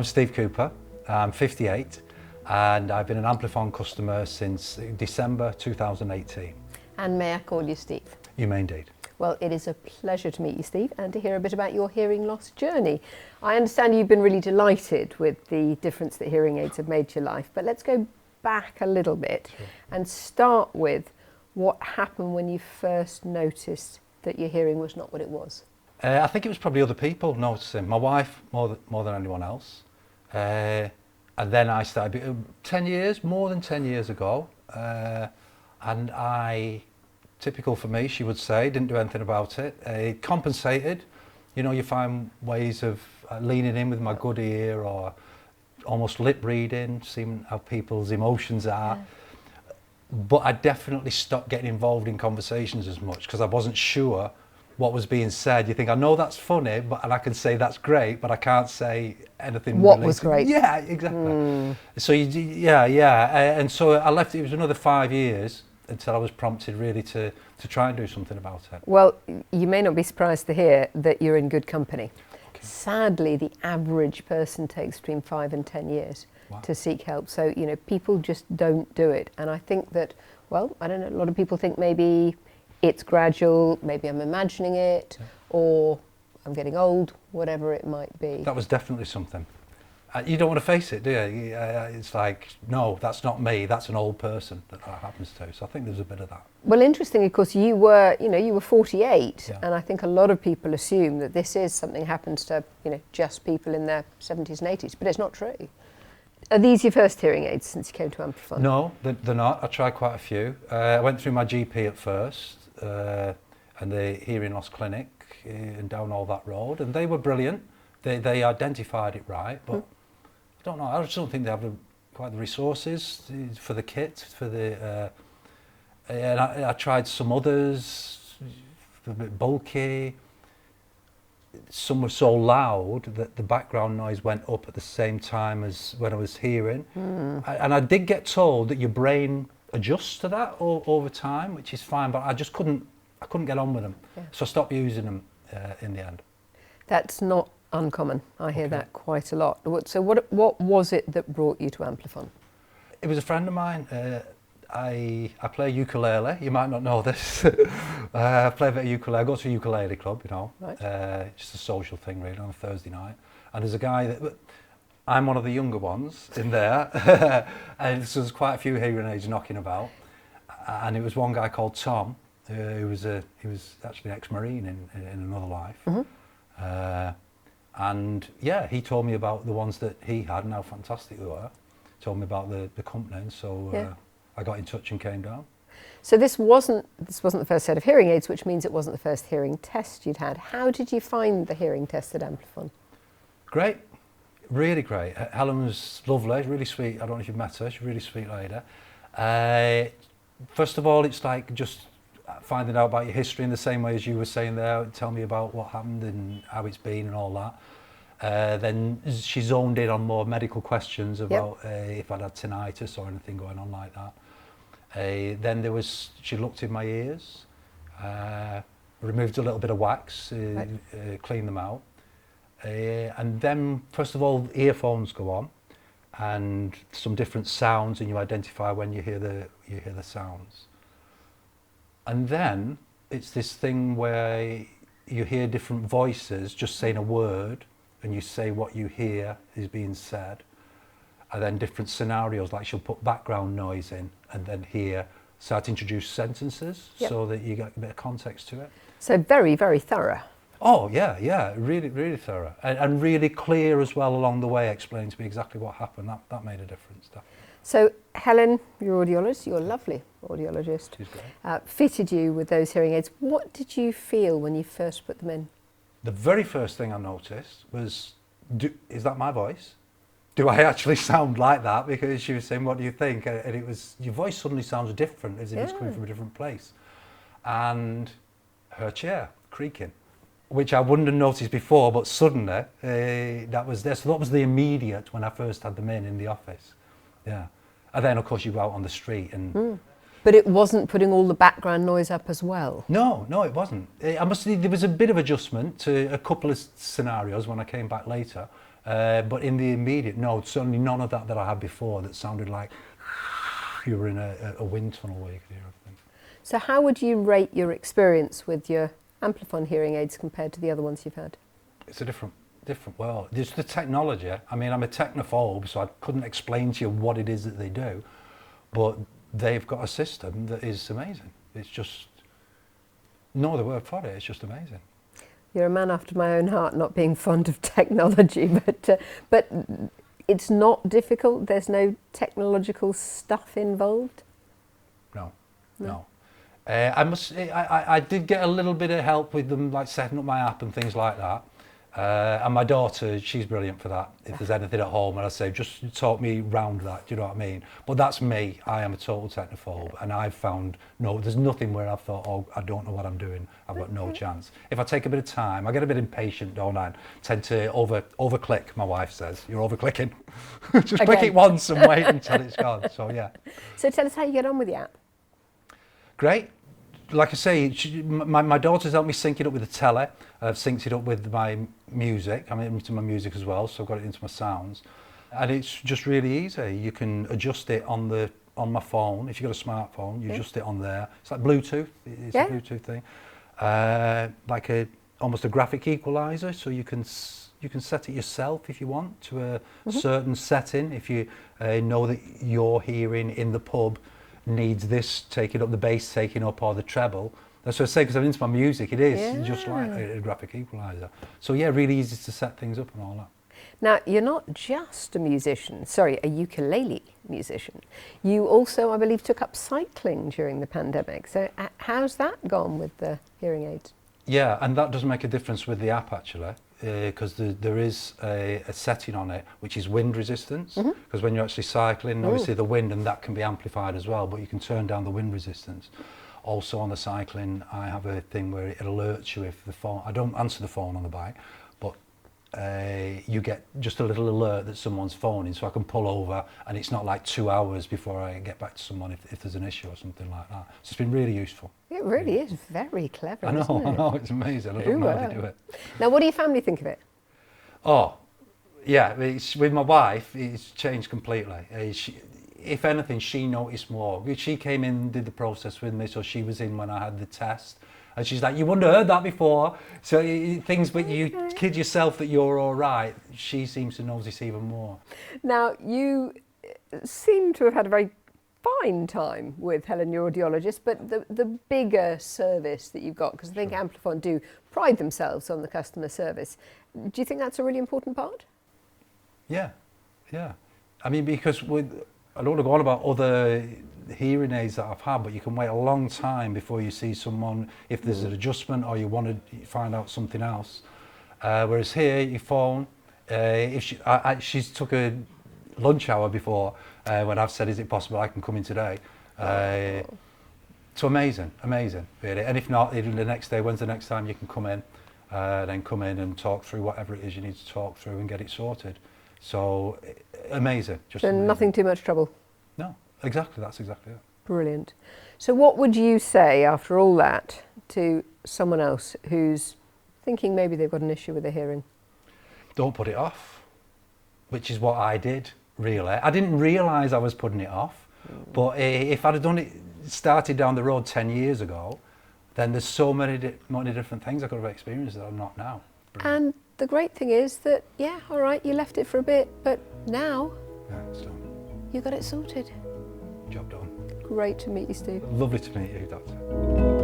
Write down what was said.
I'm Steve Cooper, I'm 58 and I've been an Amplifon customer since December 2018. And may I call you Steve? You may indeed. Well, it is a pleasure to meet you, Steve, and to hear a bit about your hearing loss journey. I understand you've been really delighted with the difference that hearing aids have made to your life, but let's go back a little bit and start with what happened when you first noticed that your hearing was not what it was. I think it was probably other people noticing. My wife more than anyone else. And then I started, more than 10 years ago, and I, typical for me, she would say, didn't do anything about it. It compensated. You know, you find ways of leaning in with my good ear or almost lip reading, seeing how people's emotions are. Yeah. But I definitely stopped getting involved in conversations as much because I wasn't sure what was being said. You think, I know that's funny, and I can say that's great, but I can't say anything. What was great? Yeah, exactly. So and so I left. It was another 5 years until I was prompted really to try and do something about it. Well, you may not be surprised to hear that you're in good company. Okay. Sadly, the average person takes between 5 and 10 years to seek help. So, you know, people just don't do it. And I think that, well, I don't know, a lot of people think maybe it's gradual, maybe I'm imagining it, or I'm getting old, whatever it might be. That was definitely something. You don't want to face it, do you? It's like, no, that's not me, that's an old person that happens to. So I think there's a bit of that. Well, interestingly, of course, you were 48, and I think a lot of people assume that this is something that happens to, just people in their 70s and 80s, but it's not true. Are these your first hearing aids since you came to Amplifon? No, they're not. I tried quite a few. I went through my GP at first, and the hearing loss clinic, and down all that road, and they were brilliant. They identified it right, but I don't know. I just don't think they have quite the resources for the kit. And I tried some others, a bit bulky. Some were so loud that the background noise went up at the same time as when I was hearing. And I did get told that your brain adjusts to that over time, which is fine, but I just couldn't get on with them. So I stopped using them in the end. That's not uncommon. I hear that quite a lot. So what was it that brought you to Amplifon? It was a friend of mine. I play ukulele. You might not know this. I play a bit of ukulele. I go to a ukulele club, right. Just a social thing really on a Thursday night. And there's a guy that, I'm one of the younger ones in there, and so there's quite a few hearing aids knocking about. And it was one guy called Tom, he was actually an ex-Marine in another life. And yeah, he told me about the ones that he had and how fantastic they were. Told me about the company, and so I got in touch and came down. So this wasn't the first set of hearing aids, which means it wasn't the first hearing test you'd had. How did you find the hearing test at Amplifon? Great, really great. Helen was lovely, really sweet. I don't know if you've met her, she's a really sweet lady. First of all, it's like just finding out about your history in the same way as you were saying there. Tell me about what happened and how it's been and all that. Then she zoned in on more medical questions about if I'd had tinnitus or anything going on like that. Then she looked in my ears, removed a little bit of wax, cleaned them out. And then, first of all, earphones go on and some different sounds, and you identify when you hear the sounds. And then it's this thing where you hear different voices just saying a word, and you say what you hear is being said. And then different scenarios, like she'll put background noise in and then start to introduce sentences so that you get a bit of context to it. So very, very thorough. Oh yeah, really, really thorough. And really clear as well along the way, explaining to me exactly what happened. That made a difference, definitely. So Helen, your audiologist, your lovely audiologist, fitted you with those hearing aids. What did you feel when you first put them in? The very first thing I noticed was, is that my voice? Do I actually sound like that? Because she was saying, what do you think? And it was, your voice suddenly sounds different as if it's coming from a different place. And her chair creaking, which I wouldn't have noticed before, but suddenly that was there. So that was the immediate when I first had them in the office. Yeah. And then, of course, you go out on the street and... But it wasn't putting all the background noise up as well? No, it wasn't. There was a bit of adjustment to a couple of scenarios when I came back later. But in the immediate, no, certainly none of that I had before that sounded like you were in a wind tunnel where you could hear everything. So how would you rate your experience with your Amplifon hearing aids compared to the other ones you've had? It's a different world. Just the technology. I mean, I'm a technophobe, so I couldn't explain to you what it is that they do, but they've got a system that is amazing. It's just, no other word for it, it's just amazing. You're a man after my own heart, not being fond of technology, but it's not difficult. There's no technological stuff involved. No. I did get a little bit of help with them, like setting up my app and things like that. And my daughter, she's brilliant for that. If there's anything at home, and I say, just talk me round that, do you know what I mean? But that's me. I am a total technophobe, and I've found, no, there's nothing where I've thought, oh, I don't know what I'm doing. I've got no chance. If I take a bit of time, I get a bit impatient, don't I? Tend to over-click, my wife says. You're over-clicking. Just click it once and wait until it's gone. So, yeah. So tell us how you get on with the app. Great. Like I say, my daughter's helped me sync it up with the telly. I've synced it up with my music. I'm into my music as well, so I've got it into my sounds. And it's just really easy. You can adjust it on my phone. If you've got a smartphone, you adjust it on there. It's like Bluetooth. It's a Bluetooth thing. Like almost a graphic equalizer, so you can set it yourself if you want to a certain setting. If you know that your hearing in the pub needs this taking up, the bass taking up, or the treble. That's what I say, because I'm into my music, it is just like a graphic equaliser. So yeah, really easy to set things up and all that. Now, you're not just a musician, a ukulele musician. You also, I believe, took up cycling during the pandemic. So how's that gone with the hearing aids? Yeah, and that does make a difference with the app actually, because there is a setting on it which is wind resistance, because when you're actually cycling, obviously the wind, and that can be amplified as well, but you can turn down the wind resistance. Also on the cycling, I have a thing where it alerts you if the phone, I don't answer the phone on the bike, but you get just a little alert that someone's phoning, so I can pull over, and it's not like 2 hours before I get back to someone if there's an issue or something like that. So it's been really useful. It really is very clever, I know, isn't it? I know, it's amazing. I don't know how they do it. Now, what do your family think of it? Oh, yeah, with my wife, it's changed completely. If anything, she noticed more. She came in, did the process with me, so she was in when I had the test. And she's like, you wouldn't have heard that before. So things, but you kid yourself that you're all right. She seems to notice even more. Now, you seem to have had a very fine time with Helen, your audiologist, but the bigger service that you've got, because I think Amplifon do pride themselves on the customer service. Do you think that's a really important part? Yeah. I mean, because I don't want to go on about other hearing aids that I've had, but you can wait a long time before you see someone if there's an adjustment or you want to find out something else. Whereas here, your phone, if she's took a lunch hour before when I've said, is it possible I can come in today? So amazing, really. And if not, even the next day, when's the next time you can come in? Then come in and talk through whatever it is you need to talk through and get it sorted. So amazing. Just so amazing. Nothing too much trouble? No, exactly, that's exactly it. Brilliant. So what would you say after all that to someone else who's thinking maybe they've got an issue with their hearing? Don't put it off, which is what I did, really. I didn't realise I was putting it off, but if I'd have done it, started down the road 10 years ago, then there's so many different things I could have experienced that I'm not now. Brilliant. And the great thing is that, yeah, all right, you left it for a bit, but now It's done. you got it sorted. Job done. Great to meet you, Steve. Lovely to meet you, Doctor.